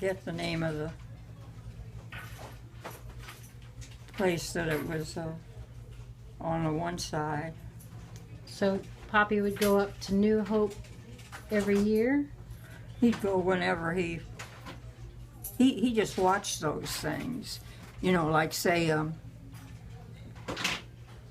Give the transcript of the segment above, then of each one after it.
forget the name of the place that it was on the one side. So Poppy would go up to New Hope every year? He'd go whenever he just watched those things. You know, like say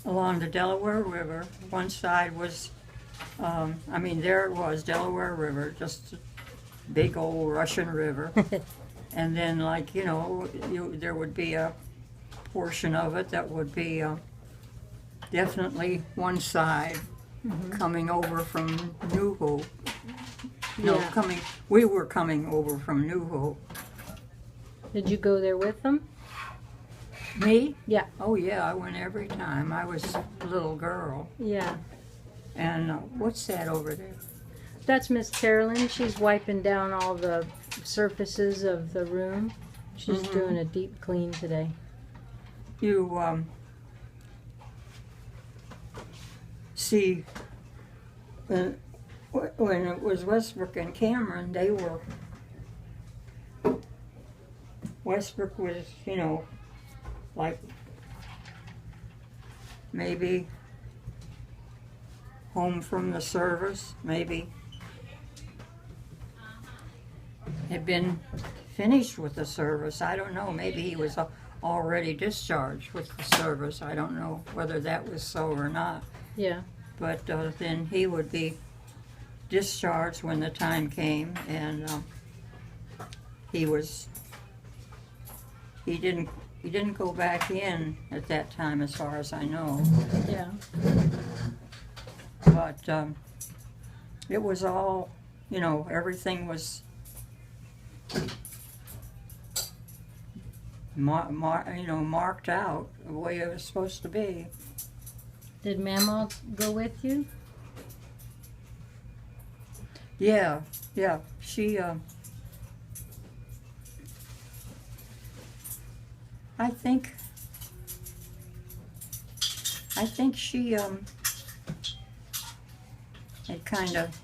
along the Delaware River, one side was, there it was, Delaware River, just a big old Russian river. And then like, there would be a portion of it that would be definitely one side coming over from New Hope. Yeah. We were coming over from New Hope. Did you go there with them? Me? Yeah. Oh yeah, I went every time. I was a little girl. Yeah. And what's that over there? That's Miss Carolyn. She's wiping down all the surfaces of the room. She's doing a deep clean today. You see, when it was Westbrook and Cameron, Westbrook was, like maybe home from the service, maybe had been finished with the service. I don't know, maybe he was already discharged with the service. I don't know whether that was so or not. Yeah. But then he would be discharged when the time came, and he didn't go back in at that time, as far as I know. Yeah. But it was all, everything was marked out the way it was supposed to be. Did Mama go with you? Yeah. She, I think she had kind of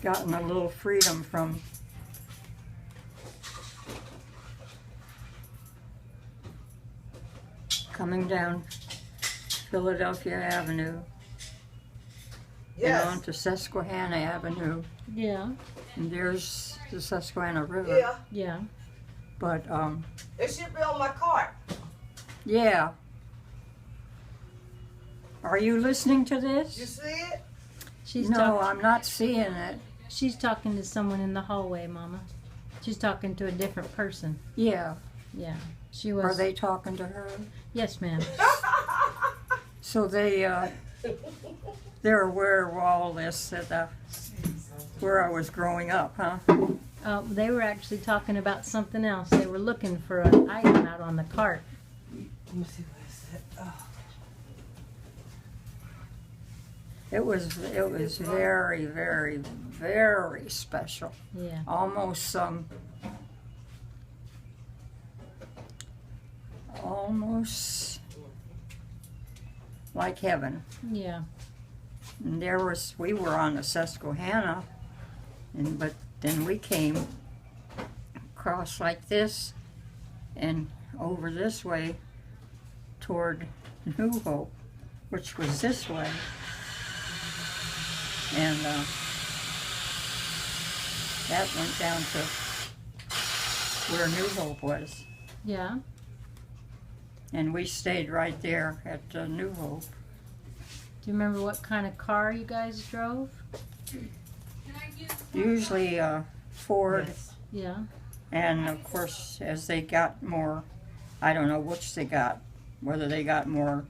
gotten a little freedom from coming down Philadelphia Avenue. Yes. And on to Susquehanna Avenue. Yeah. And there's the Susquehanna River. Yeah. Yeah. But it should be on my cart. Yeah. Are you listening to this? You see it? No, I'm not seeing it. She's talking to someone in the hallway, Mama. She's talking to a different person. Yeah. Yeah. She was. Are they talking to her? Yes, ma'am. So they're aware of all this at where I was growing up, huh? They were actually talking about something else. They were looking for an item out on the cart. Let me see what is it. Oh. It was very, very, very special. Yeah. Almost like heaven. Yeah. And we were on the Susquehanna, but then we came across like this and over this way toward New Hope, which was this way. And that went down to where New Hope was. Yeah. And we stayed right there at New Hope. Do you remember what kind of car you guys drove? Usually Ford. Yes. Yeah. And of course, as they got more, I don't know which they got, whether they got more,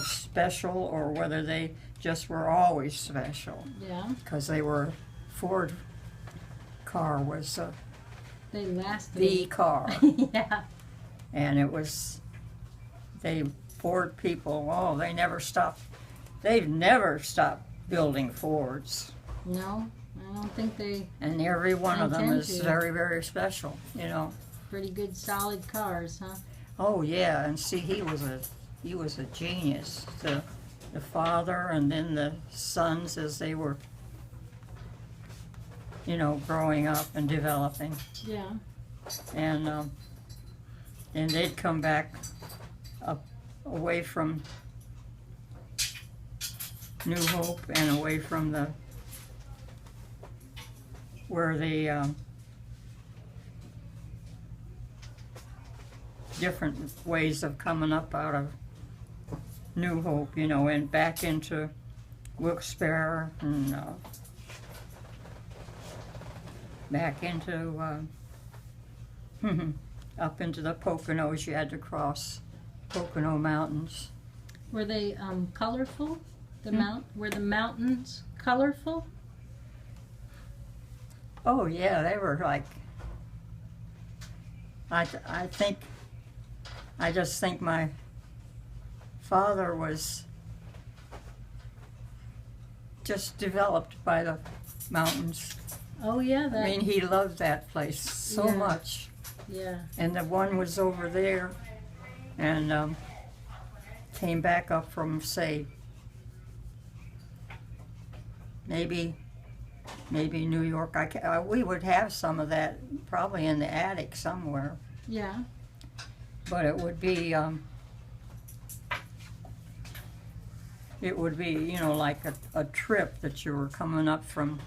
special, or whether they just were always special. Yeah. Because Ford car was They lasted. the car. Yeah. And it was, Ford people, they never stopped. They've never stopped building Fords. No, I don't think they. And every one of them intend is to. very, very special, Pretty good, solid cars, huh? Oh yeah, and see, he was a genius to the father and then the sons as they were, growing up and developing. Yeah. And they'd come back up away from New Hope and away from where the different ways of coming up out of New Hope, and back into Wilkes-Barre and back into up into the Poconos. You had to cross Pocono Mountains. Were they colorful? Were the mountains colorful? Oh yeah, they were like. I just think my father was just developed by the mountains. Oh yeah, I mean, he loved that place so Yeah. much. yeah. And the one was over there, and came back up from, say, maybe New York. We would have some of that probably in the attic somewhere, Yeah. but it would be like a trip that you were coming up from.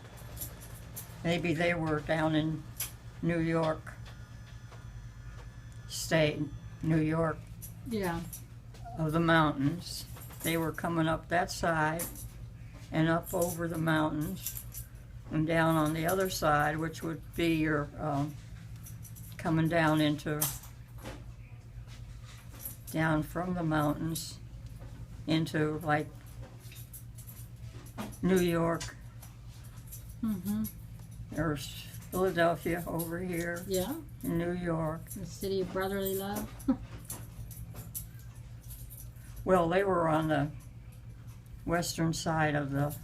Maybe they were down in New York State, New York Yeah. of the mountains. They were coming up that side and up over the mountains and down on the other side, which would be your coming down from the mountains into like New York. Mhm. There's Philadelphia over here, Yeah. New York. The city of brotherly love. Well, they were on the western side of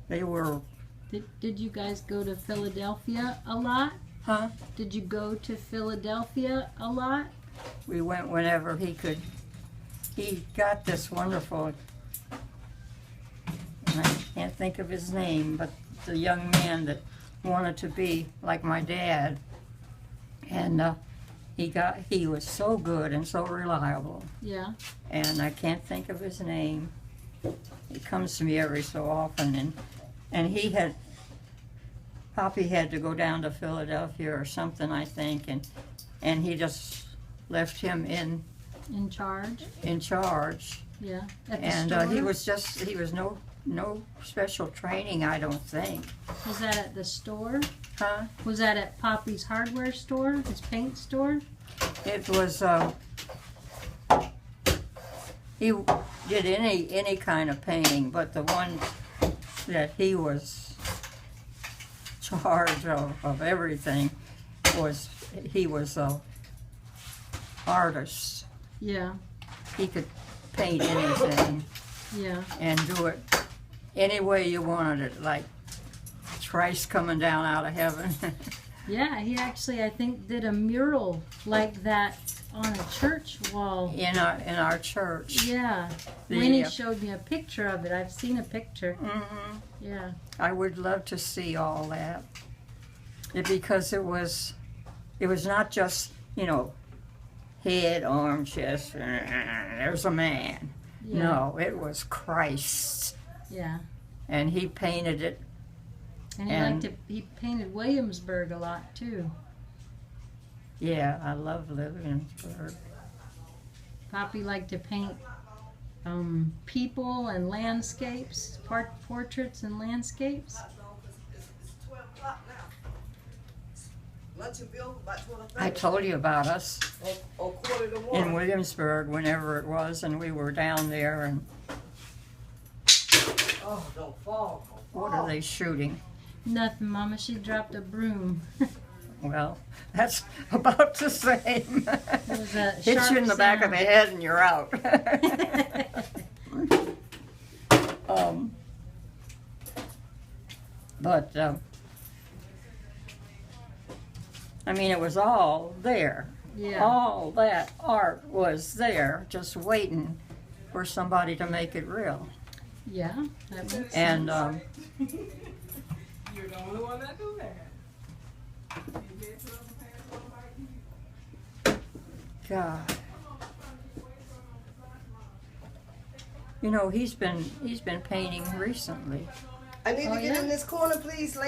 they were, Did you guys go to Philadelphia a lot? huh? Did you go to Philadelphia a lot? We went whenever he could. He got this wonderful, and I can't think of his name, but the young man that wanted to be like my dad. And he was so good and so reliable. Yeah. And I can't think of his name. It comes to me every so often. And Poppy had to go down to Philadelphia or something, I think, and he just left him in charge. Yeah. At the And store? he was no special training, I don't think. Was that at the store? Huh? Was that at Poppy's hardware store? His paint store? It was, he did any kind of painting, but the one that he was charge of everything he was a artist. Yeah. He could paint anything Yeah. and do it any way you wanted it, like Christ coming down out of heaven. Yeah, he actually, I think, did a mural like that on a church wall. in our church. Yeah. The, Winnie showed me a picture of it. I've seen a picture. Mhm. Yeah. I would love to see all that. Because it was not just, head, arm, chest, there's a man. Yeah. No, it was Christ. Yeah. And he painted it. And he painted Williamsburg a lot too. Yeah, I love Williamsburg. Poppy liked to paint people and landscapes, portraits and landscapes. It's 12 o'clock now. Lunch will be over by 12:30. I told you about us Or quarter to in one. Williamsburg whenever it was, and we were down there, and Oh, don't fall. what are they shooting? Nothing, Mama. She dropped a broom. Well, that's about the same. was a Hits you sharp in the back of sound. the head and you're out. But I mean, it was all there. Yeah. All that art was there, just waiting for somebody to make it real. Yeah, that makes sense. And You're the only one that do that. You get to them pants on like you. God, you know, he's been painting recently. I need Oh, to get yeah? in this corner, please, lady.